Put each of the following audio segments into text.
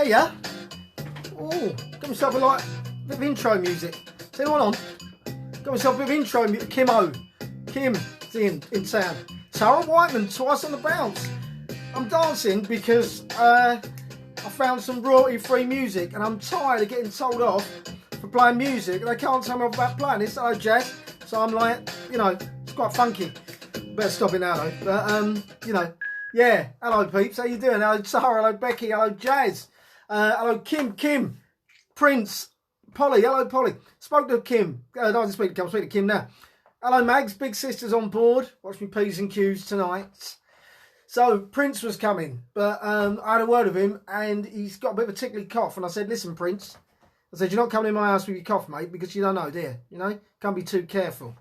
Yeah. Oh, got myself a bit of intro music. Is anyone on? Got myself a bit of intro music. Kim's in town. Tara Whiteman, twice on the bounce. I'm dancing because I found some royalty-free music and I'm tired of getting told off for playing music. They can't tell me off about playing this. Hello, Jazz. So I'm like, you know, it's quite funky. Better stop it now though. But, you know, yeah. Hello, peeps. How you doing? Hello, Tara. Hello, Becky. Hello, Jazz. Hello, Kim. Prince. Polly. Hello, Polly. Spoke to Kim. I didn't speak to Kim. I'll speak to Kim now. Hello, Mags. Big sister's on board. Watch me P's and Q's tonight. So, Prince was coming, but I had a word with him, and he's got a bit of a tickly cough. And I said, listen, Prince. I said, you're not coming in my house with your cough, mate, because you don't know, dear. You know? Can't be too careful.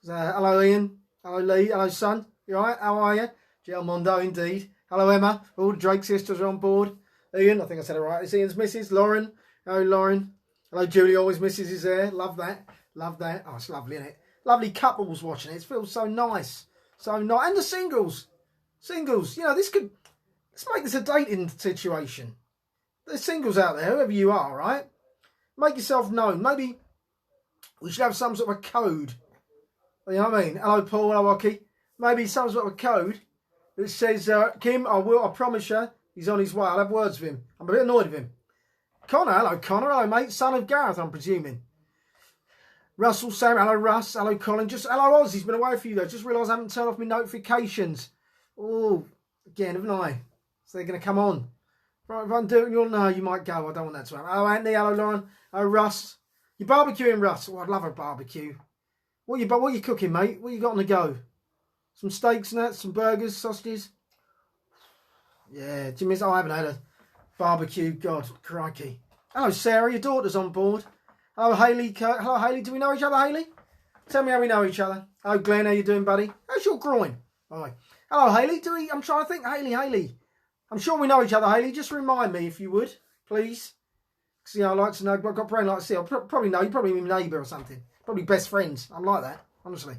So, hello, Ian. Hello, Lee. Hello, son. You all right? How are you? Gel Mondo, indeed. Hello, Emma. All the Drake sisters are on board. Ian, I think I said it right. It's Ian's missus. Lauren. Hello, Lauren. Hello, Julie. Always missus is there. Love that. Love that. Oh, it's lovely, isn't it? Lovely couples watching it. It feels so nice. So nice. And the singles. Singles. You know, let's make this a dating situation. There's singles out there, whoever you are, right? Make yourself known. Maybe we should have some sort of a code. You know what I mean? Hello, Paul. Hello, Rocky. Maybe some sort of a code that says, Kim, I promise you, he's on his way. I'll have words with him. I'm a bit annoyed with him. Connor. Hello, Connor. Hello, mate. Son of Gareth, I'm presuming. Russell, Sam. Hello, Russ. Hello, Colin. Hello, Oz. He's been away for you, though. Just realised I haven't turned off my notifications. Oh, again, haven't I? So they're going to come on. Right, if I'm doing your no, you might go. I don't want that to happen. Hello, Anthony. Hello, Lauren. Hello, Russ. You barbecuing, Russ? Oh, I'd love a barbecue. What are you cooking, mate? What you got on the go? Some steaks and that, some burgers, sausages. Yeah, Jimmy. Oh, I haven't had a barbecue. God, crikey. Hello, Sarah. Your daughter's on board. Hello, Hayley. Hello, Hayley. Do we know each other, Hayley? Tell me how we know each other. Hello, Glenn. How you doing, buddy? How's your groin? All right. Hello, Hayley. I'm trying to think. Hayley. I'm sure we know each other, Hayley. Just remind me if you would, please. Because, you know, I'd like to know. I've got a brain like to see. I'll probably know. You're probably my neighbour or something. Probably best friends. I'm like that, honestly.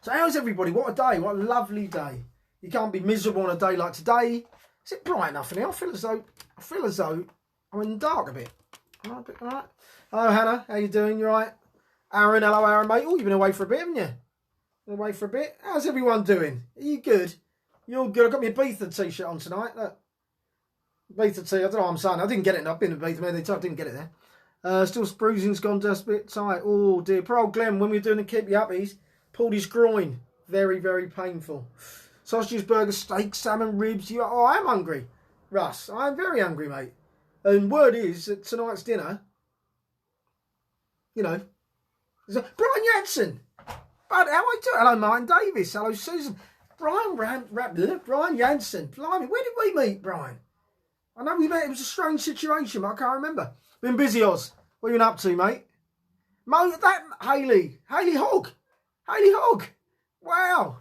So how's everybody? What a day. What a lovely day. You can't be miserable on a day like today. Is it bright enough in here? I feel as though I'm in the dark a bit. All right. Hello, Hannah. How you doing? You all right? Aaron. Hello, Aaron, mate. Oh, you've been away for a bit, haven't you? Been away for a bit. How's everyone doing? Are you good? You're good. I've got my Ibiza t-shirt on tonight. Look. Ibiza t. I don't know what I'm saying. I didn't get it. I've been to Ibiza many times. I didn't get it there. Still bruising's gone just a bit tight. Oh dear. Poor old Glenn, when we were doing the keep you uppies, pulled his groin. Very, very painful. Sausages, burgers, steak, salmon, ribs. Oh, I am hungry. Russ, I am very hungry, mate. And word is that tonight's dinner, you know, Brian Jansen. But how I do? Hello, Martin Davis. Hello, Susan. Brian Jansen. Blimey, where did we meet, Brian? I know we met. It was a strange situation, but I can't remember. Been busy, Oz. What have you been up to, mate? Hayley Hogg. Wow.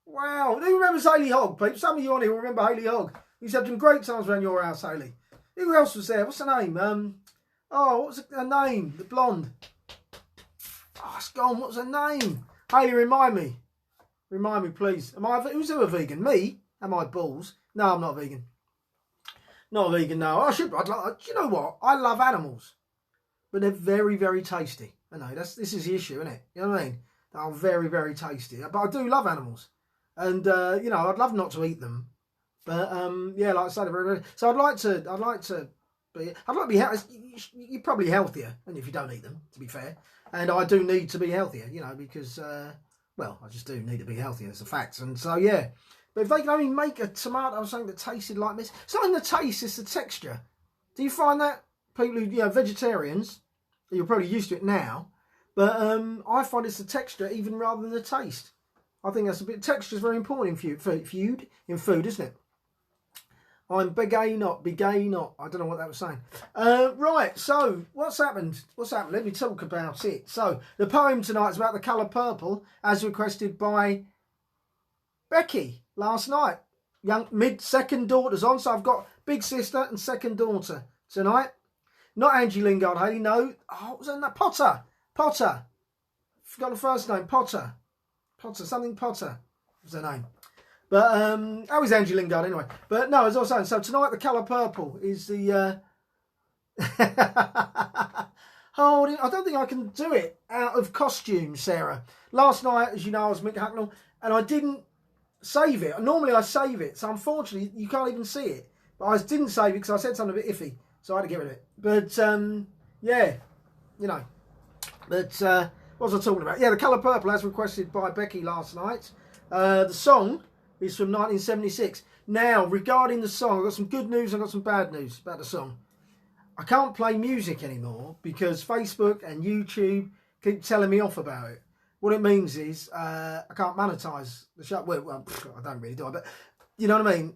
Who remembers Hayley Hogg, people? Some of you on here will remember Hayley Hogg. You used to have some great times around your house, Hayley. Who else was there? What's her name? What was her name? The blonde. Oh, it's gone. What's her name? Hayley, remind me. Remind me, please. Who's a vegan? Me? Am I balls? No, I'm not vegan. Not vegan, no. Do you know what? I love animals. But they're very, very tasty. I know, this is the issue, isn't it? You know what I mean? They are very, very tasty. But I do love animals. And, you know, I'd love not to eat them. But, yeah, like I said, so I'd like to be healthy. You're probably healthier, and if you don't eat them, to be fair. And I do need to be healthier, you know, because, well, I just do need to be healthier. It's a fact. And so, yeah. But if they can only make a tomato or something that tasted like this, it's not in the taste, it's the texture. Do you find that? People who, you know, vegetarians, you're probably used to it now, but I find it's the texture even rather than the taste. I think that's texture is very important in food, isn't it? I'm big not. I don't know what that was saying. Right, so what's happened? Let me talk about it. So the poem tonight is about the colour purple, as requested by Becky last night. Second daughter's on, so I've got big sister and second daughter tonight. Not Angie Lingard, Hayley, no. Oh, what was her name? Potter. Forgot the first name. Potter. Something Potter was her name. But how is Angie Lingard anyway? But no, as I was saying, so tonight the colour purple is the. Oh, I don't think I can do it out of costume, Sarah. Last night, as you know, I was Mick Hucknall, and I didn't save it. Normally I save it, so unfortunately you can't even see it. But I didn't save it because I said something a bit iffy, so I had to get rid of it. But yeah, you know. But what was I talking about? Yeah, the colour purple, as requested by Becky last night. The song is from 1976. Now, regarding the song, I've got some good news and I've got some bad news about the song. I can't play music anymore because Facebook and YouTube keep telling me off about it. What it means is I can't monetize the show. Well, I don't really do it, but you know what I mean?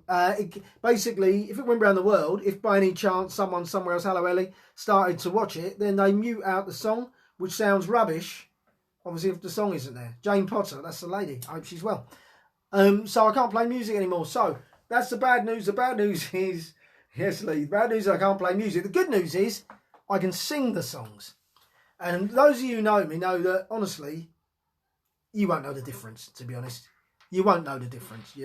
Basically, if it went around the world, if by any chance someone somewhere else, Hello Ellie, started to watch it, then they mute out the song, which sounds rubbish, obviously, if the song isn't there. Jane Potter, that's the lady. I hope she's well. So I can't play music anymore. So that's the bad news. The bad news is... Yes, Lee. The bad news is I can't play music. The good news is I can sing the songs. And those of you who know me know that, honestly, you won't know the difference, to be honest. You won't know the difference,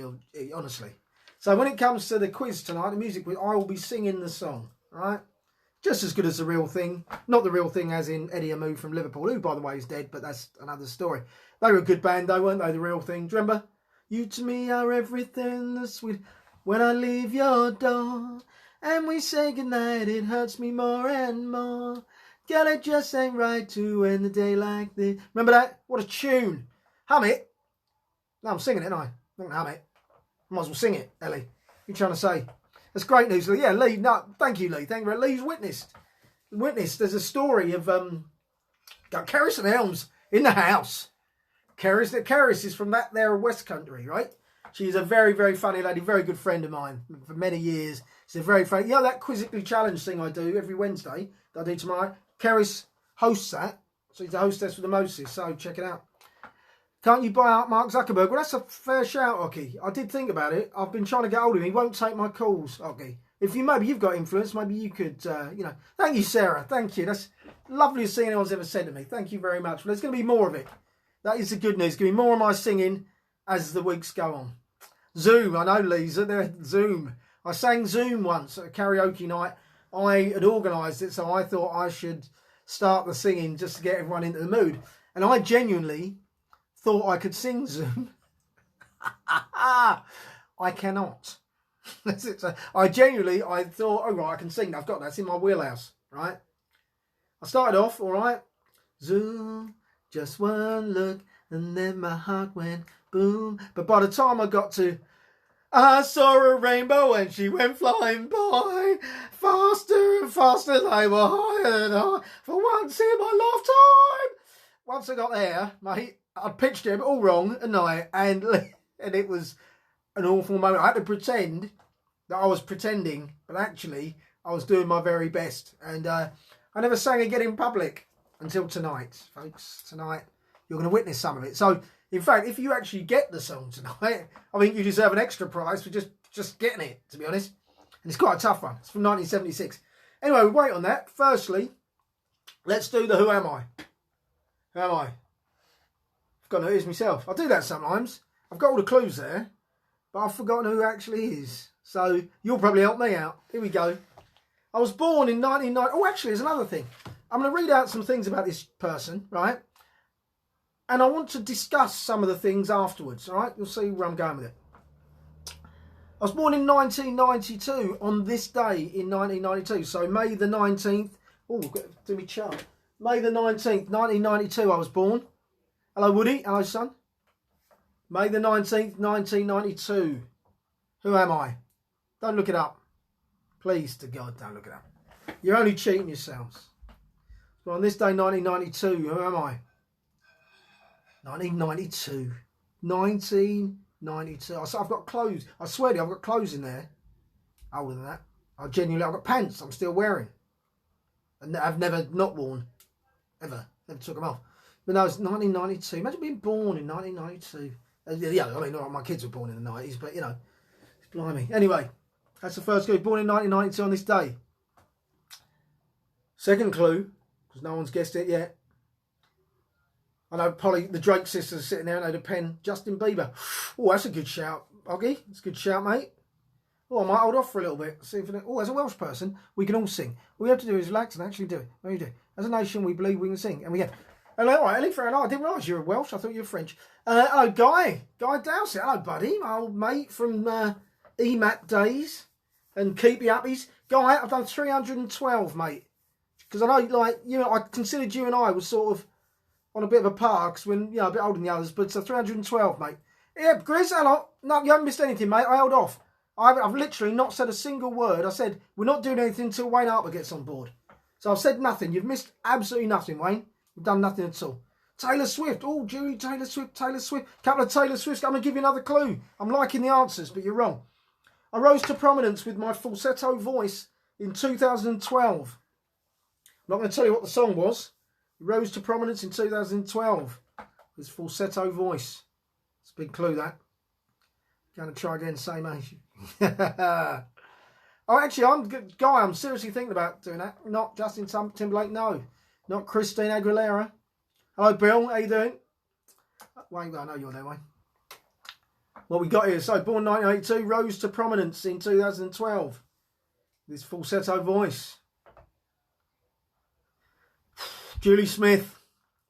honestly. So when it comes to the quiz tonight, the music quiz, I will be singing the song, right? Just as good as The Real Thing. Not The Real Thing as in Eddie Amu from Liverpool, who, by the way, is dead, but that's another story. They were a good band, though, weren't they, The Real Thing? Do you remember? You to me are everything that's sweet. When I leave your door and we say goodnight, it hurts me more and more. Girl, it just ain't right to end the day like this. Remember that? What a tune. Hum it. No, I'm singing it, aren't I? I'm not going to hum it. I might as well sing it, Ellie. What are you trying to say? That's great news, Lee. Yeah, Lee. No, thank you, Lee. Thank you. Lee's witnessed. There's a story of got Kerris and Helms in the house. Kerris is from that there West Country, right? She's a very, very funny lady, very good friend of mine for many years. She's a very funny, you know that Quizzically Challenge thing I do every Wednesday that I do tomorrow? Kerris hosts that. So he's a hostess with the Moses, so check it out. Can't you buy out Mark Zuckerberg? Well, that's a fair shout, Oki. I did think about it. I've been trying to get hold of him. He won't take my calls, Oki. If maybe you've got influence, maybe you could, Thank you, Sarah. Thank you. That's lovely to see anyone's ever said to me. Thank you very much. But there's going to be more of it. That is the good news. There's going to be more of my singing as the weeks go on. Zoom, I know, Lisa, they're Zoom. I sang Zoom once at a karaoke night. I had organised it, so I thought I should start the singing just to get everyone into the mood. And I genuinely thought I could sing Zoom. I cannot. That's it. So I thought, oh right, I can sing. I've got that. It's in my wheelhouse, right? I started off, all right. Zoom, just one look, and then my heart went boom. But by the time I got to I saw a rainbow and she went flying by, faster and faster, they were higher and higher, for once in my lifetime. Once I got there, mate, I pitched it all wrong at night, and it was an awful moment. I had to pretend that I was pretending, but actually I was doing my very best. And I never sang again in public until tonight, folks. Tonight you're going to witness some of it. So, in fact, if you actually get the song tonight, I think you deserve an extra prize for just getting it, to be honest. And it's quite a tough one. It's from 1976. Anyway, we wait on that. Firstly, let's do the Who Am I? Who am I? I've got to know who it is myself. I do that sometimes. I've got all the clues there, but I've forgotten who it actually is. So you'll probably help me out. Here we go. I was born in 1990. Oh, actually, there's another thing. I'm going to read out some things about this person, right? And I want to discuss some of the things afterwards, all right? You'll see where I'm going with it. I was born in 1992, on this day in 1992. So May the 19th. Oh, I've got to do my chart. May the 19th, 1992, I was born. Hello, Woody. Hello, son. May the 19th, 1992. Who am I? Don't look it up. Please, to God, don't look it up. You're only cheating yourselves. So on this day, 1992, who am I? 1992. 1992. I've got clothes. I swear to you, I've got clothes in there. Older than that. I've got pants I'm still wearing. And I've never not worn. Ever. Never took them off. But no, it's 1992. Imagine being born in 1992. Yeah, I mean, not like my kids were born in the 90s, but, you know. Blimey. Anyway, that's the first clue. Born in 1992 on this day. Second clue, because no one's guessed it yet. I know Polly, the Drake sisters, are sitting there, and they had a pen. Justin Bieber. Oh, that's a good shout. Oggy. It's a good shout, mate. Oh, I might hold off for a little bit. See if as a Welsh person, we can all sing. All we have to do is relax and actually do it. What do you do? As a nation, we believe we can sing. And we go, hello, all right, Ellie, fair enough. I didn't realise you were Welsh. I thought you were French. Hello, Guy. Guy Dowsett. Hello, buddy. My old mate from EMAT days. And keep you uppies. Guy, I've done 312, mate. Because I know, like, you know, I considered you and I was sort of on a bit of a par, because we're, you know, a bit older than the others, but 312, mate. Yeah, Grizz, hello. No, you haven't missed anything, mate. I held off. I've literally not said a single word. I said, we're not doing anything until Wayne Harper gets on board. So I've said nothing. You've missed absolutely nothing, Wayne. You've done nothing at all. Taylor Swift. Oh, Julie, Taylor Swift, Taylor Swift. Couple of Taylor Swifts. I'm going to give you another clue. I'm liking the answers, but you're wrong. I rose to prominence with my falsetto voice in 2012. I'm not going to tell you what the song was. It rose to prominence in 2012. His falsetto voice. It's a big clue, that. Going to try again, same age. Oh, actually, I'm seriously thinking about doing that. Not Justin Timberlake, no. Not Christine Aguilera. Hello, Bill. How you doing? Wayne, I know you're there, Wayne. What we got here. So, born 1982, rose to prominence in 2012. This falsetto voice. Julie Smith.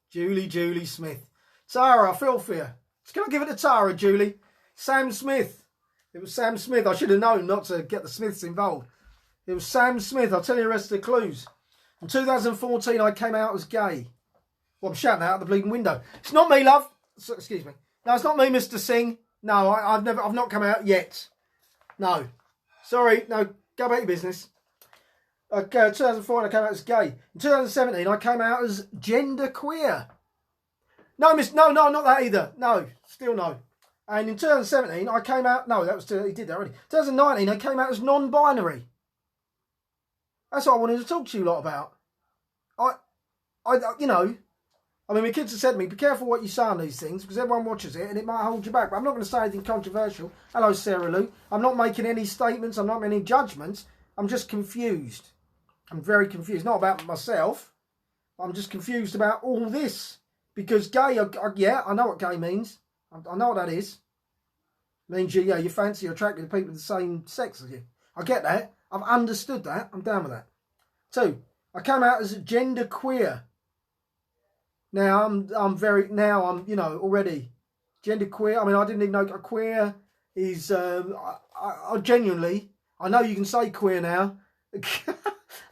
Julie Smith. Tara, I feel for you. Can I give it to Tara, Julie? Sam Smith. It was Sam Smith. I should have known not to get the Smiths involved. It was Sam Smith. I'll tell you the rest of the clues. In 2014, I came out as gay. Well, I'm shouting out the bleeding window. It's not me, love. So, excuse me. No, it's not me, Mr. Singh. No, I've not come out yet. No. Sorry. No, go about your business. Okay, 2004, I came out as gay. In 2017, I came out as genderqueer. No, no, not that either. No, still no. And in 2017, I came out... No, that was... He did that already. 2019, I came out as non-binary. That's what I wanted to talk to you lot about. You know... I mean, my kids have said to me, be careful what you say on these things, because everyone watches it and it might hold you back. But I'm not going to say anything controversial. Hello, Sarah Lou. I'm not making any statements. I'm not making any judgments. I'm just confused. I'm very confused. Not about myself. I'm just confused about all this. Because gay... yeah, I know what gay means. I know what that is. It means you fancy or attracted to people of the same sex as you. I get that. I've understood that. I'm down with that. 2, I came out as genderqueer. Now I'm you know, already genderqueer. I mean, I didn't even know a queer is. I genuinely, I know you can say queer now.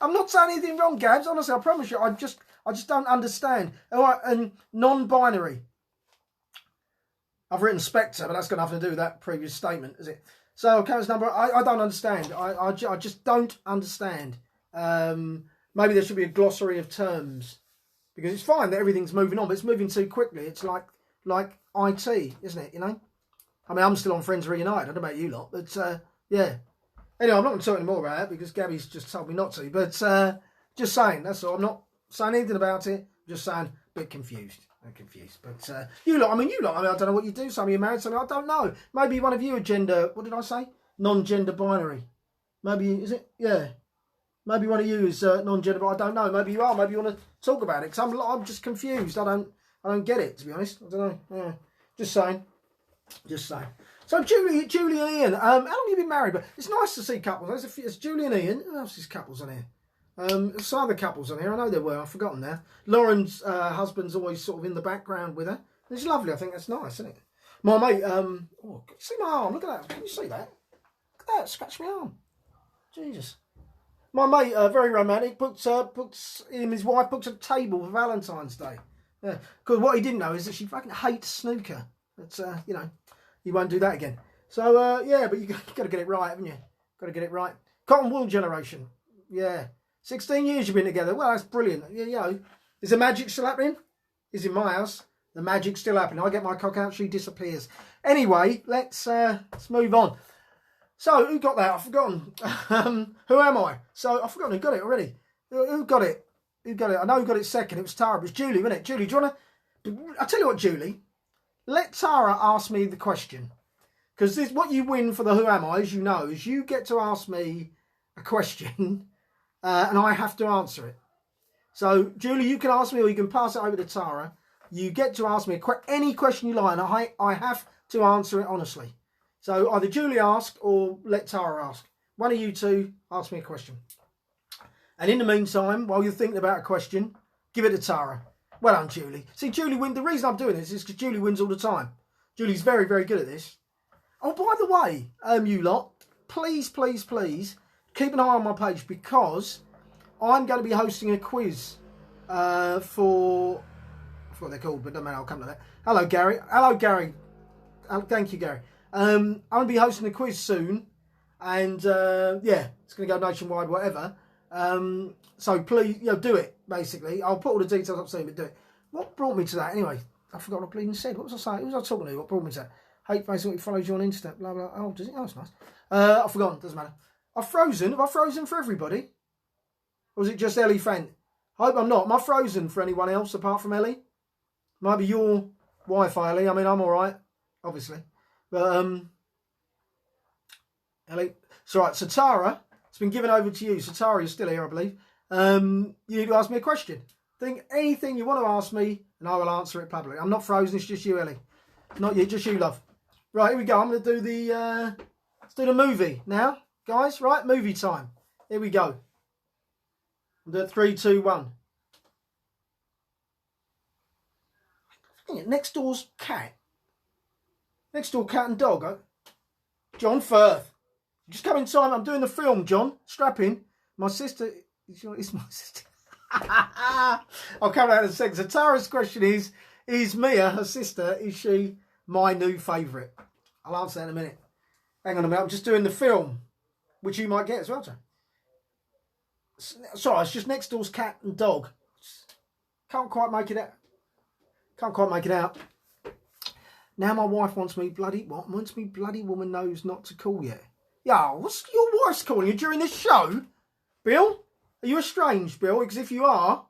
I'm not saying anything wrong, Gabs. Honestly, I promise you. I just don't understand. All right, and non-binary. I've written Spectre, but that's got nothing to do with that previous statement, is it? So, Karen's number, I don't understand. I just don't understand. Maybe there should be a glossary of terms. Because it's fine that everything's moving on, but it's moving too quickly. It's like IT, isn't it, you know? I mean, I'm still on Friends Reunited. I don't know about you lot, but, yeah. Anyway, I'm not going to talk any more about it, because Gabby's just told me not to. But, just saying, that's all. I'm not saying anything about it. I'm just saying, a bit confused. I'm confused. But you lot, I mean, I don't know what you do. Some of you married, some of you, I don't know. Maybe one of you are gender, what did I say? Non-gender binary. Maybe, is it? Yeah. Maybe one of you is non-gender, but I don't know. Maybe you are. Maybe you want to talk about it. Because I'm just confused. I don't get it, to be honest. I don't know. Yeah. Just saying. Just saying. So Julie and Ian, how long have you been married? But it's nice to see couples. There's Julie and Ian. Who else is couples on here? There's some other couples on here. I know there were. I've forgotten now. Lauren's husband's always sort of in the background with her. It's lovely. I think that's nice, isn't it? My mate, see my arm. Look at that. Can you see that? Look at that. Scratch my arm. Jesus. My mate, very romantic, his wife booked a table for Valentine's Day. Yeah. Because what he didn't know is that she fucking hates snooker. But, you know, he won't do that again. So, yeah, but you got to get it right, haven't you? Got to get it right. Cotton wool generation. Yeah. 16 years you've been together. Well, that's brilliant. You know, is the magic still happening? Is in my house. The magic's still happening. I get my cock out, she disappears. Anyway, let's move on. So, who got that? I've forgotten. Who am I? So, I've forgotten who got it already. Who got it? Who got it? I know who got it second. It was Tara. It was Julie, wasn't it? Julie, do you want to... I'll tell you what, Julie. Let Tara ask me the question. Because what you win for the Who Am I, as you know, is you get to ask me a question and I have to answer it. So, Julie, you can ask me or you can pass it over to Tara. You get to ask me any question you like and I have to answer it honestly. So either Julie ask or let Tara ask. One of you two ask me a question. And in the meantime, while you're thinking about a question, give it to Tara. Well done, Julie. See, Julie wins. The reason I'm doing this is because Julie wins all the time. Julie's very, very good at this. Oh, by the way, you lot, please, please, please, keep an eye on my page because I'm going to be hosting a quiz for... I forgot what they're called, but doesn't matter, I'll come to that. Hello, Gary. Hello, Gary. Thank you, Gary. I'm going to be hosting a quiz soon. And, yeah, it's going to go nationwide, whatever. So please, do it, basically. I'll put all the details up soon, but do it. What brought me to that? Anyway, I forgot what I bleeding said. What was I saying? Who was I talking to? What brought me to that? Hate Facebook follows you on Insta, blah, blah. Oh, does it? Oh, that's nice. I've forgotten, doesn't matter. I've frozen. Have I frozen for everybody? Or was it just Ellie Fent? I hope I'm not. Am I frozen for anyone else apart from Ellie? Might be your Wi-Fi, Ellie. I mean, I'm all right, obviously. But, Ellie. So, right, so Tara, it's been given over to you. So, Tara, you're still here, I believe. You need to ask me a question. Think anything you want to ask me, and I will answer it publicly. I'm not frozen. It's just you, Ellie. Not you, just you, love. Right, here we go. I'm going to do the... let's do the movie now, guys. Right, movie time. Here we go. I'll do it 3, 2, 1. Next door's cat. Next door cat and dog. John Firth. Just come in time. I'm doing the film, John. Strap in. My sister... It's my sister. I'll come out in a second. So Tara's question is Mia, her sister, is she my new favourite? I'll answer that in a minute. Hang on a minute. I'm just doing the film, which you might get as well, John. Sorry, it's just next door's cat and dog. Can't quite make it out. Can't quite make it out. Now my wife wants me bloody woman knows not to call yet. Yo, what's your wife's calling you during this show? Bill? Are you estranged, Bill? Because if you are,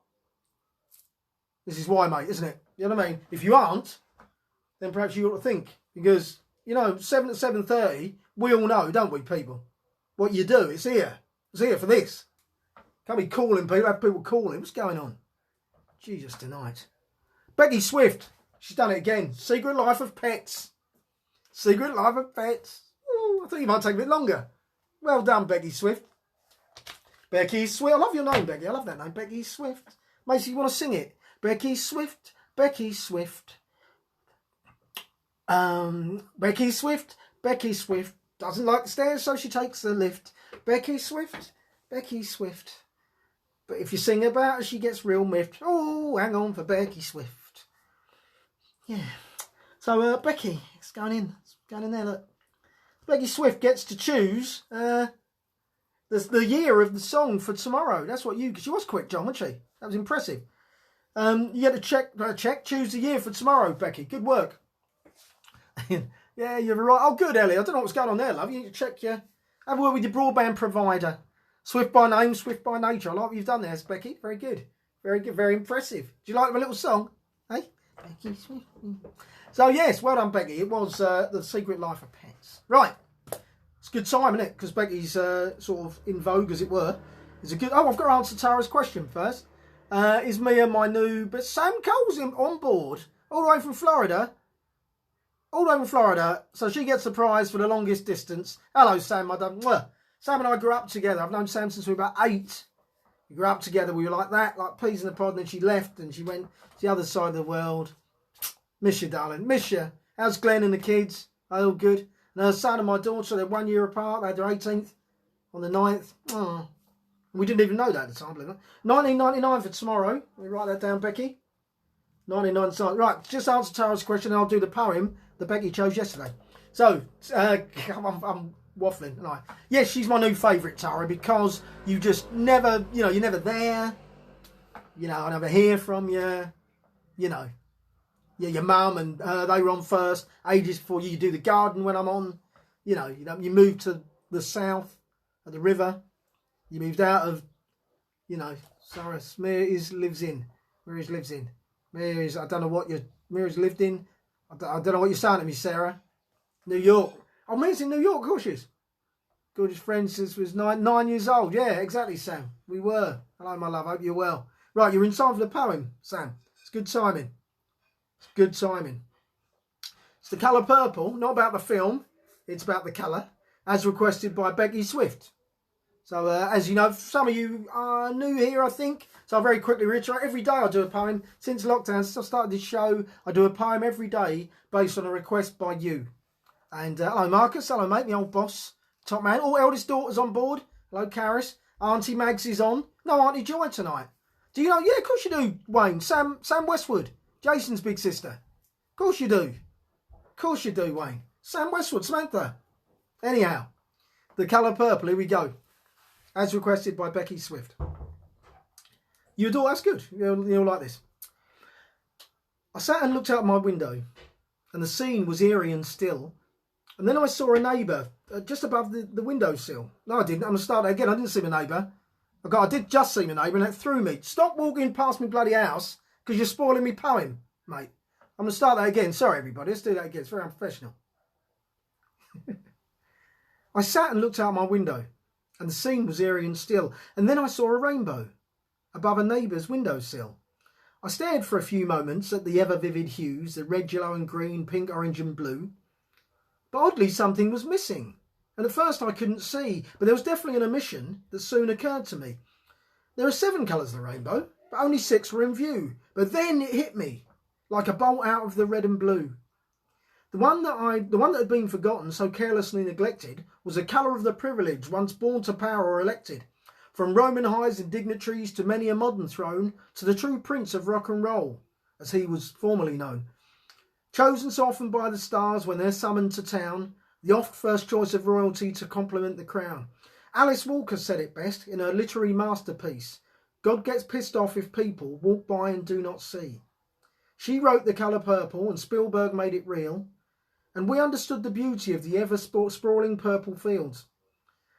this is why, mate, isn't it? You know what I mean? If you aren't, then perhaps you ought to think. Because, 7 to 7:30, we all know, don't we, people? What you do, it's here. It's here for this. Can't be calling people, have people calling. What's going on? Jesus, tonight. Becky Swift. She's done it again. Secret Life of Pets. Secret Life of Pets. Ooh, I thought you might take a bit longer. Well done, Becky Swift. Becky Swift. I love your name, Becky. I love that name. Becky Swift. Macy, you want to sing it? Becky Swift. Becky Swift. Becky Swift. Becky Swift. Doesn't like the stairs, so she takes the lift. Becky Swift. Becky Swift. But if you sing about her, she gets real miffed. Oh, hang on for Becky Swift. Yeah. So, Becky, it's going in. It's going in there, look. Becky Swift gets to choose... the year of the song for tomorrow. That's what she was quick, John, wasn't she? That was impressive. You had to choose the year for tomorrow, Becky. Good work. Yeah, you're right. Oh, good, Ellie. I don't know what's going on there, love. You need to check have a word with your broadband provider. Swift by name, swift by nature. I like what you've done there, Becky. Very good. Very good. Very impressive. Do you like my little song? Hey? Becky Swift. So, yes, well done, Becky. It was The Secret Life of Pets. Right. It's a good time, isn't it? Because Becky's sort of in vogue, as it were. It's a good... Oh, I've got to answer Tara's question first. Is Mia my new... But Sam Cole's on board. All the way from Florida. All the way from Florida. So she gets the prize for the longest distance. Hello, Sam. Sam and I grew up together. I've known Sam since we were about 8. We grew up together. We were like that, like peas in a pod. And then she left and she went to the other side of the world. Miss you, darling. Miss you. How's Glenn and the kids? Are they all good? And her son and my daughter, they're 1 year apart. They had their 18th on the 9th. Oh. We didn't even know that at the time, believe it. 1999 for tomorrow. Let me write that down, Becky. 1999. Right, just answer Tara's question and I'll do the poem that Becky chose yesterday. So, I'm waffling, aren't I? Yes, she's my new favourite, Tara, because you just never, you're never there. I never hear from you. Yeah, your mum and they were on first ages before you do the garden when I'm on. You moved to the south of the river. You moved out of, Sarah lives in. I don't know what Miri's lived in. I don't know what you're saying to me, Sarah. New York. Oh, Miri's in New York, of course she is. Gorgeous friend since was 9 years old. Yeah, exactly, Sam. We were. Hello, my love. Hope you're well. Right, you're in time for the poem, Sam. It's good timing. Good timing. It's The Colour Purple, not about the film. It's about the colour, as requested by Becky Swift. So, as you know, some of you are new here, I think. So I'll very quickly reiterate, every day I do a poem. Since lockdown, since I started this show, I do a poem every day based on a request by you. And hello, Marcus. Hello, mate, my old boss. Top man. All eldest daughters on board. Hello, Caris. Auntie Mags is on. No Auntie Joy tonight. Do you know? Yeah, of course you do, Wayne. Sam Westwood. Jason's big sister. Of course you do. Of course you do, Wayne. Sam Westwood, Samantha. Anyhow, the colour purple, here we go. As requested by Becky Swift. You adore, that's good. You'll like this. I sat and looked out my window, and the scene was eerie and still. And then I saw a neighbour just above the windowsill. No, I didn't. I'm going to start that again. I didn't see my neighbour. I did just see my neighbour, and it threw me. Stop walking past my bloody house, because you're spoiling me poem, mate. I'm going to start that again. Sorry, everybody. Let's do that again. It's very unprofessional. I sat and looked out my window, and the scene was eerie and still. And then I saw a rainbow above a neighbour's windowsill. I stared for a few moments at the ever-vivid hues, the red, yellow and green, pink, orange and blue. But oddly, something was missing. And at first I couldn't see, but there was definitely an omission that soon occurred to me. There are 7 colours of the rainbow, but only 6 were in view. But then it hit me, like a bolt out of the red and blue. The one that had been forgotten, so carelessly neglected, was the colour of the privilege once born to power or elected. From Roman highs and dignitaries to many a modern throne, to the true prince of rock and roll, as he was formerly known. Chosen so often by the stars when they're summoned to town, the oft first choice of royalty to complement the crown. Alice Walker said it best in her literary masterpiece, God gets pissed off if people walk by and do not see. She wrote The Colour Purple and Spielberg made it real, and we understood the beauty of the ever-sprawling purple fields.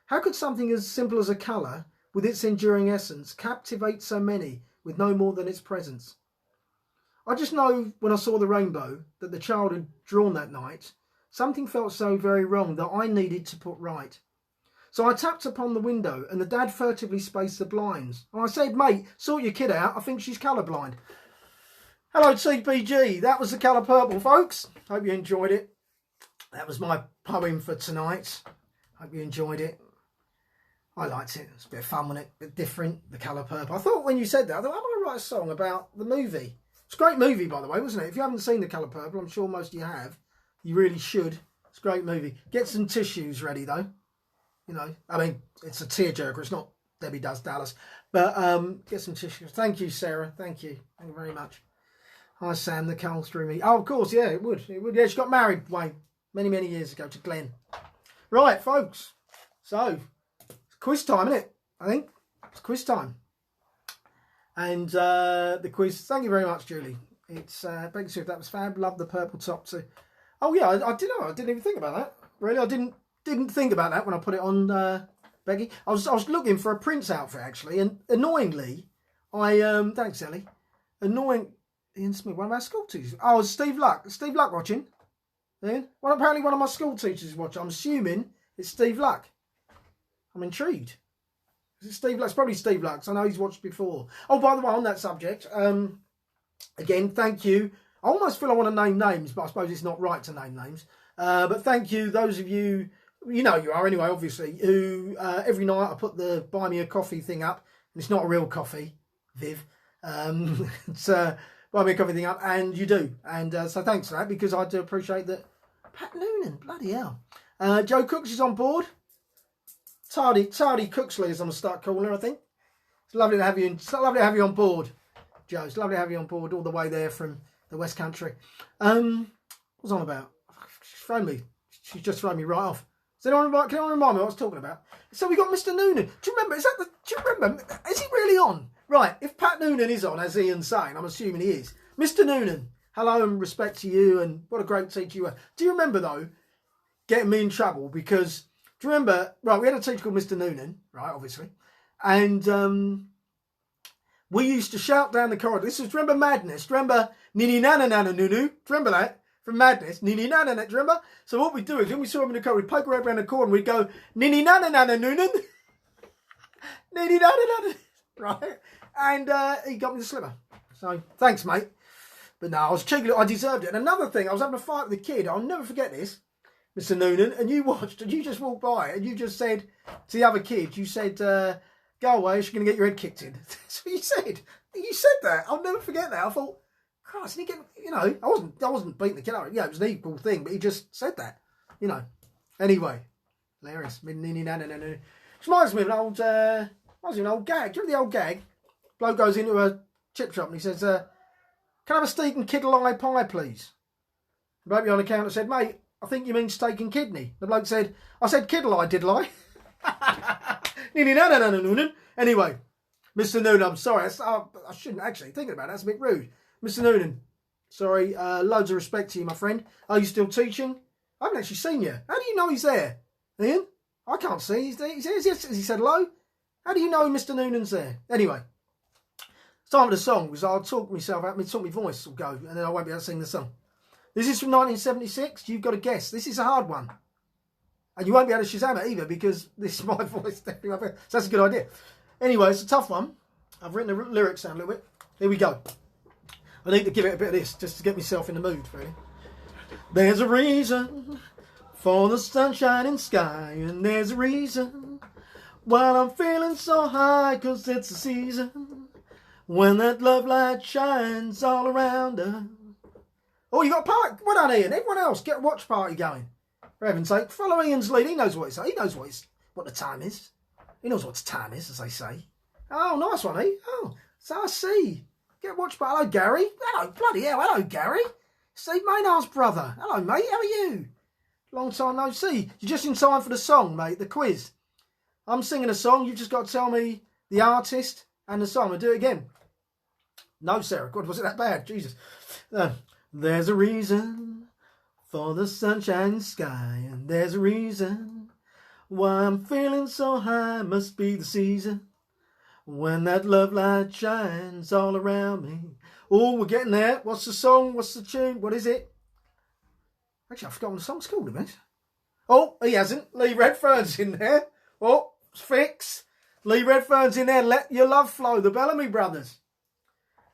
How could something as simple as a colour, with its enduring essence, captivate so many with no more than its presence? I just know when I saw the rainbow that the child had drawn that night, something felt so very wrong that I needed to put right. So I tapped upon the window and the dad furtively spaced the blinds. And I said, mate, sort your kid out, I think she's colourblind. Hello TPG, that was The Colour Purple, folks. Hope you enjoyed it. That was my poem for tonight. Hope you enjoyed it. I liked it. It's a bit of fun, wasn't it? A bit different, The Colour Purple. I thought when you said that, I thought, I'm going to write a song about the movie. It's a great movie, by the way, wasn't it? If you haven't seen The Colour Purple, I'm sure most of you have. You really should. It's a great movie. Get some tissues ready, though. You know, I mean, it's a tearjerker. It's not Debbie Does Dallas. But get some tissues. Thank you, Sarah. Thank you. Thank you very much. Hi, Sam. The coal through me. Oh, of course, yeah, it would. It would. Yeah, she got married, Wayne, many, many years ago to Glenn. Right, folks. So, it's quiz time, isn't it? I think. It's quiz time. And the quiz, thank you very much, Julie. It's Becky Swift, that was fab. Love the purple top too. Oh yeah, I didn't know. I didn't even think about that. Really, I didn't think about that when I put it on Becky. I was looking for a Prince outfit actually, and annoyingly, thanks Ellie. Ian Smith, one of our school teachers. Oh, Steve Luck. Steve Luck watching? Ian? Well, apparently one of my school teachers is watching. I'm assuming it's Steve Luck. I'm intrigued. Is it Steve Luck? It's probably Steve Luck, 'cause I know he's watched before. Oh, by the way, on that subject, again, thank you. I almost feel I want to name names, but I suppose it's not right to name names. But thank you, those of you, you know you are anyway, obviously, who every night I put the buy me a coffee thing up, and it's not a real coffee, Viv. It's buy me a coffee thing up, and you do. And so thanks for that, because I do appreciate that. Pat Noonan, bloody hell. Joe Cooks is on board. Tardy Cooksley, as I'm going to start calling her, I think. It's lovely to have you. It's lovely to have you on board, Joe. It's lovely to have you on board all the way there from the West Country. What was I on about? She's thrown me. She's just thrown me right off. Can anyone remind me what I was talking about? So we got Mr. Noonan. Do you remember? Do you remember? Is he really on? Right. If Pat Noonan is on, as Ian's saying, I'm assuming he is. Mr. Noonan, hello and respect to you, and what a great teacher you were. Do you remember though, getting me in trouble because? Do you remember? Right, we had a teacher called Mr. Noonan, right, obviously, and we used to shout down the corridor. This was, remember Madness? Do you remember Nini Nana Nana Nunu? Do you remember that? From Madness, Nini Nana Nana, do you remember? So what we'd do is, when we saw him in the corridor, we'd poke around the corner and we'd go, Nini Nana Nana Noonan. Nini Nana Nana. Right? And he got me the slipper. So, thanks, mate. But no, I was cheeky. I deserved it. And another thing, I was having a fight with a kid. I'll never forget this. Mr. Noonan, and you watched, and you just walked by, and you just said to the other kid, you said, go away, you're going to get your head kicked in. That's what you said. You said that. I'll never forget that. I thought, Christ, he get, you know, I wasn't beating the kid out. Yeah, it was an equal thing, but he just said that, you know. Anyway, hilarious. Which reminds me of an old gag. Do you remember the old gag? Bloke goes into a chip shop and he says, can I have a steak and kidley pie, please? The bloke behind the counter said, mate, I think you mean steak and kidney. The bloke said, I said kidley, did I? Anyway, Mr. Noonan, I'm sorry. I shouldn't actually think about it. That's a bit rude. Mr. Noonan, sorry. Loads of respect to you, my friend. Are you still teaching? I haven't actually seen you. How do you know he's there? Ian? I can't see. He's there. Has he said hello? How do you know Mr. Noonan's there? Anyway, time of the song was I'll talk myself out. My voice will go, and then I won't be able to sing the song. This is from 1976. You've got to guess. This is a hard one. And you won't be able to Shazam it either because this is my voice. So that's a good idea. Anyway, it's a tough one. I've written the lyrics down a little bit. Here we go. I need to give it a bit of this just to get myself in the mood, really. There's a reason for the sunshine sky, and there's a reason why I'm feeling so high, 'cause it's a season when that love light shines all around us. Oh, you got a party? Well done, Ian. Everyone else, get a watch party going. For heaven's sake, follow Ian's lead. He knows what it's. He knows what the time is. He knows what the time is, as they say. Oh, nice one, eh? Oh, so I see. Get a watch party. Hello, Gary. Hello, bloody hell. Hello, Gary. Steve Maynard's brother. Hello, mate. How are you? Long time no see. You're just in time for the song, mate. The quiz. I'm singing a song. You've just got to tell me the artist and the song. I'll do it again. No, Sarah. God, was it that bad? Jesus. There's a reason for the sunshine sky, and there's a reason why I'm feeling so high. Must be the season when that love light shines all around me. Oh, we're getting there. What's the song? What's the tune? What is it? Actually, I've forgotten what the song's called a minute. Oh, he hasn't. Lee Redfern's in there. Oh, fix. Lee Redfern's in there. Let Your Love Flow, the Bellamy Brothers.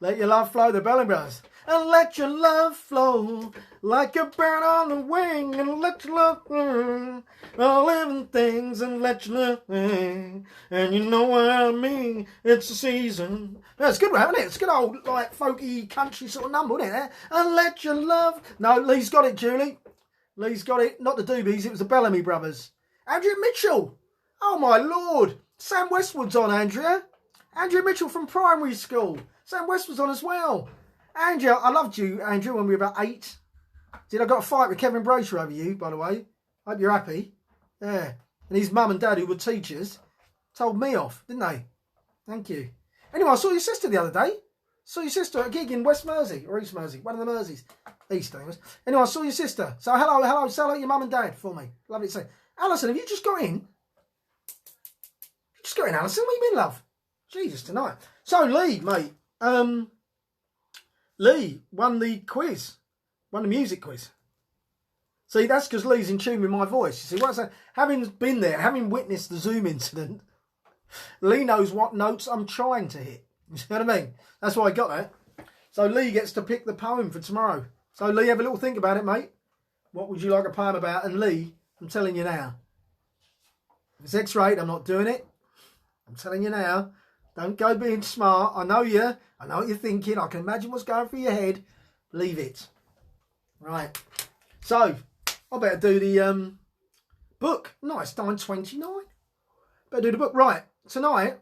Let your love flow, the Bellamy Brothers. And let your love flow like a bird on the wing. And let your love flow all living things. And let your love flow. And you know what I mean. It's the season. That's a good one, isn't it? It's a good old, like, folky country sort of number, isn't it? And let your love... No, Lee's got it, Julie. Lee's got it. Not the Doobies. It was the Bellamy Brothers. Andrea Mitchell. Oh, my Lord. Sam Westwood's on, Andrea. Andrea Mitchell from primary school. Sam Westwood's on as well. Andrea, I loved you, Andrea, when we were about 8. I got a fight with Kevin Brasher over you, by the way. Hope you're happy. Yeah. And his mum and dad, who were teachers, told me off, didn't they? Thank you. Anyway, I saw your sister the other day. Saw your sister at a gig in West Mersey, or East Mersey, one of the Merseys. East, anyways. Anyway, I saw your sister. So hello, say hello to your mum and dad for me. Lovely to say. Alison, have you just got in? Just got in, Alison. What do you mean, love? Jesus, tonight. So, Lee, mate. Lee won the quiz. Won the music quiz. See, that's because Lee's in tune with my voice. You see, what's that? Having been there, having witnessed the Zoom incident, Lee knows what notes I'm trying to hit. You see what I mean? That's why I got that. So Lee gets to pick the poem for tomorrow. So Lee, have a little think about it, mate. What would you like a poem about? And Lee, I'm telling you now. If it's X-rated, I'm not doing it. I'm telling you now. Don't go being smart. I know you. I know what you're thinking. I can imagine what's going through your head. Leave it. Right. So, I better do the book. Nice. 9:29. Better do the book. Right. Tonight,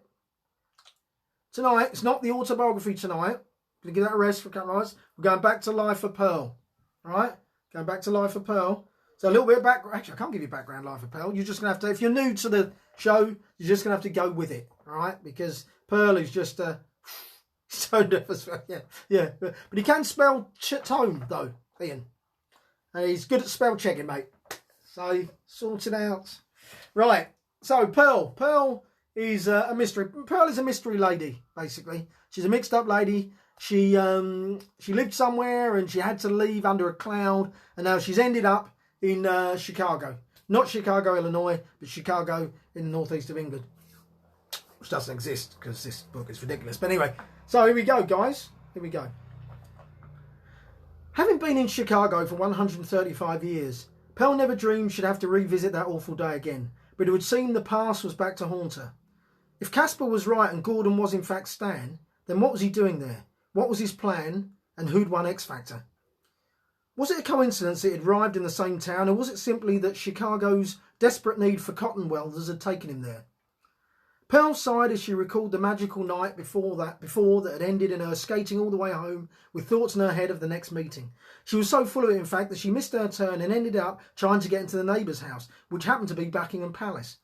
it's not the autobiography tonight. Going to give that a rest for a couple of nights. We're going back to Life of Pearl. Right? Going back to Life of Pearl. So a little bit of background. Actually, I can't give you background Life of Pearl. You're just going to have to, if you're new to the show, you're just going to have to go with it. All right? Because Pearl is just so nervous. Yeah. But he can spell tone, though, Ian. And he's good at spell checking, mate. So, sort it out. Right. So, Pearl. Pearl is a mystery. Pearl is a mystery lady, basically. She's a mixed up lady. She lived somewhere and she had to leave under a cloud. And now she's ended up in Chicago. Not Chicago, Illinois, but Chicago in the northeast of England. Which doesn't exist because this book is ridiculous. But anyway, so here we go, guys. Here we go. Having been in Chicago for 135 years, Pearl never dreamed she'd have to revisit that awful day again, but it would seem the past was back to haunt her. If Casper was right and Gordon was in fact Stan, then what was he doing there? What was his plan? And who'd won X Factor? Was it a coincidence that he'd arrived in the same town, or was it simply that Chicago's desperate need for cotton welders had taken him there? Pearl sighed as she recalled the magical night before that had ended in her skating all the way home with thoughts in her head of the next meeting. She was so full of it, in fact, that she missed her turn and ended up trying to get into the neighbour's house, which happened to be Buckingham Palace.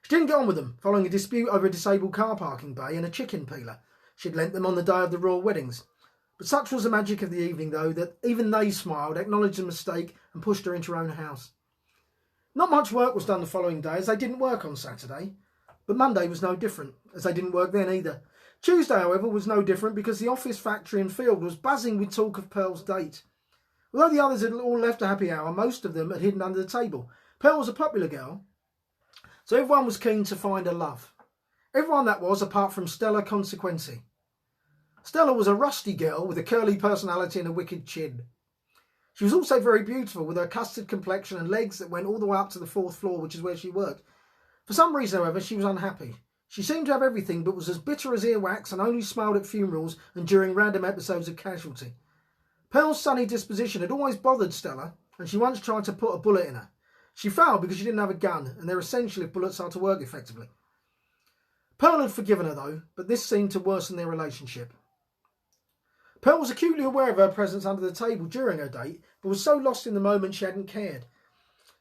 She didn't get on with them, following a dispute over a disabled car parking bay and a chicken peeler. She'd lent them on the day of the royal weddings. But such was the magic of the evening, though, that even they smiled, acknowledged the mistake and pushed her into her own house. Not much work was done the following day, as they didn't work on Saturday. But Monday was no different, as they didn't work then either. Tuesday, however, was no different because the office, factory and field was buzzing with talk of Pearl's date. Although the others had all left a happy hour, most of them had hidden under the table. Pearl was a popular girl, so everyone was keen to find her love. Everyone that was, apart from Stella Consequenzi. Stella was a rusty girl with a curly personality and a wicked chin. She was also very beautiful, with her custard complexion and legs that went all the way up to the 4th floor, which is where she worked. For some reason, however, she was unhappy. She seemed to have everything, but was as bitter as earwax and only smiled at funerals and during random episodes of Casualty. Pearl's sunny disposition had always bothered Stella, and she once tried to put a bullet in her. She failed because she didn't have a gun, and they're essential if bullets are to work effectively. Pearl had forgiven her, though, but this seemed to worsen their relationship. Pearl was acutely aware of her presence under the table during her date, but was so lost in the moment she hadn't cared.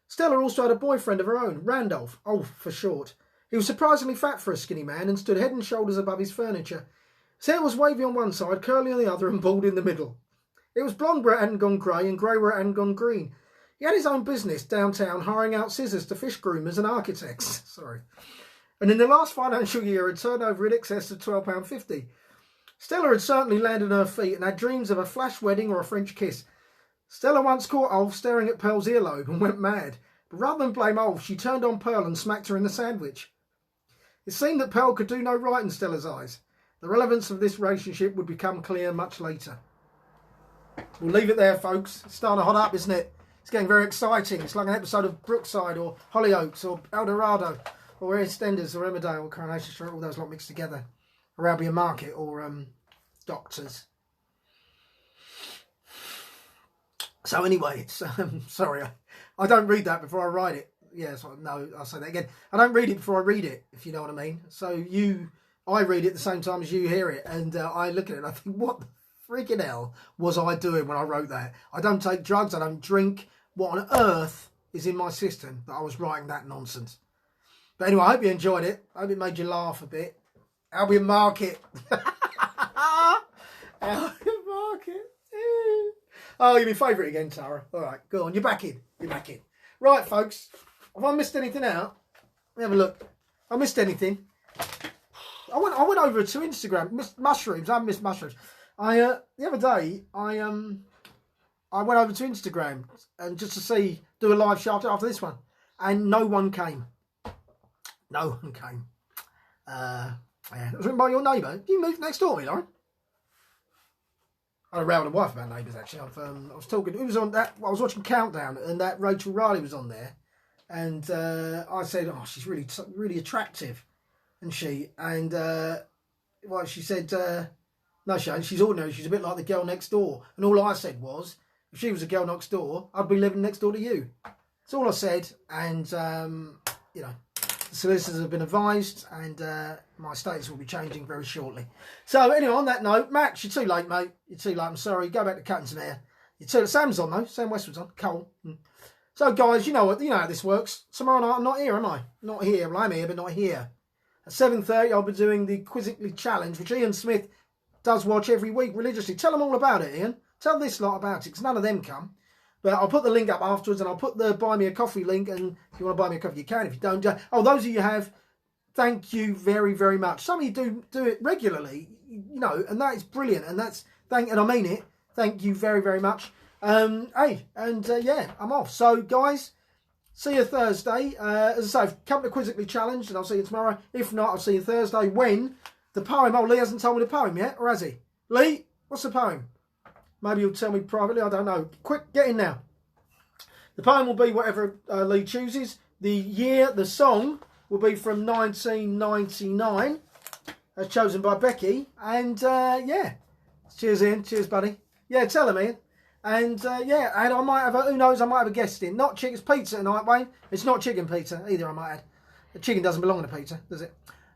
Stella also had a boyfriend of her own, Randolph, Ulf for short. He was surprisingly fat for a skinny man and stood head and shoulders above his furniture. His hair was wavy on one side, curly on the other and bald in the middle. It was blonde where it hadn't gone grey and grey where it hadn't gone green. He had his own business downtown, hiring out scissors to fish groomers and architects. And in the last financial year had turned over in excess of £12.50. Stella had certainly landed on her feet and had dreams of a flash wedding or a French kiss. Stella once caught Ulf staring at Pearl's earlobe and went mad. But rather than blame Ulf, she turned on Pearl and smacked her in the sandwich. It seemed that Pearl could do no right in Stella's eyes. The relevance of this relationship would become clear much later. We'll leave it there, folks. It's starting to hot up, isn't it? It's getting very exciting. It's like an episode of Brookside or Hollyoaks or El Dorado or EastEnders or Emmerdale or Coronation Street, all those lot mixed together. Or Albion Market or Doctors. So anyway, it's, sorry, I don't read that before I write it. Yes, no, I'll say that again. I don't read it before I read it, if you know what I mean. So I read it at the same time as you hear it, and I look at it and I think, what the freaking hell was I doing when I wrote that? I don't take drugs, I don't drink. What on earth is in my system that I was writing that nonsense? But anyway, I hope you enjoyed it. I hope it made you laugh a bit. Albion Market. Albion Market. Oh, you're my favourite again, Tara. All right, go on. You're back in. You're back in. Right, folks. Have I missed anything out? Let me have a look. I missed anything. I went over to Instagram. Missed mushrooms. I haven't missed mushrooms. The other day I went over to Instagram and just to do a live show after this one, and no one came. No one came. Yeah, it was written by your neighbour. You moved next door, Lauren. I had a row with my wife about neighbours, actually. I was talking, it was on that, I was watching Countdown, and that Rachel Riley was on there, and I said, oh, she's really, really attractive, and she said, no, she ain't, she's ordinary, she's a bit like the girl next door, and all I said was, if she was a girl next door, I'd be living next door to you. That's all I said, and, you know, the solicitors have been advised, and my status will be changing very shortly. So anyway, on that note, Max, you're too late, mate. You're too late. I'm sorry. Go back to cutting some hair. You're too late. Sam's on though. Sam Westwood's on. Cole. So guys, you know how this works. Tomorrow night I'm not here, am I? Not here. Well, I'm here, but not here. At 7:30, I'll be doing the Quizzically Challenge, which Ian Smith does watch every week religiously. Tell them all about it, Ian. Tell this lot about it, because none of them come. But I'll put the link up afterwards, and I'll put the Buy Me a Coffee link, and if you want to buy me a coffee, you can. If you don't, those of you have, thank you very, very much. Some of you do it regularly, you know, and that is brilliant, and and I mean it. Thank you very, very much. Yeah, I'm off. So, guys, see you Thursday. As I say, come to Quizzically Challenge, and I'll see you tomorrow. If not, I'll see you Thursday when the poem. Oh, Lee hasn't told me the poem yet, or has he? Lee, what's the poem? Maybe you'll tell me privately, I don't know. Quick, get in now. The poem will be whatever Lee chooses. The year, the song will be from 1999, as chosen by Becky. And yeah, cheers, Ian. Cheers, buddy. Yeah, tell him, Ian. And yeah, and I might have who knows, I might have a guest in. Not chicken, it's pizza tonight, Wayne. It's not chicken pizza either, I might add. The chicken doesn't belong in a pizza, does it?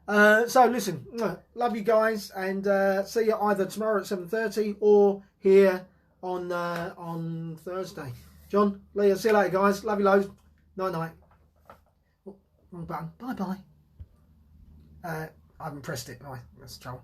So listen, love you guys, and see you either tomorrow at 7:30 or here on Thursday. John, Lee, I'll see you later, guys. Love you loads. Night night. Oh, wrong button. Bye bye. I haven't pressed it. Right, that's the trouble.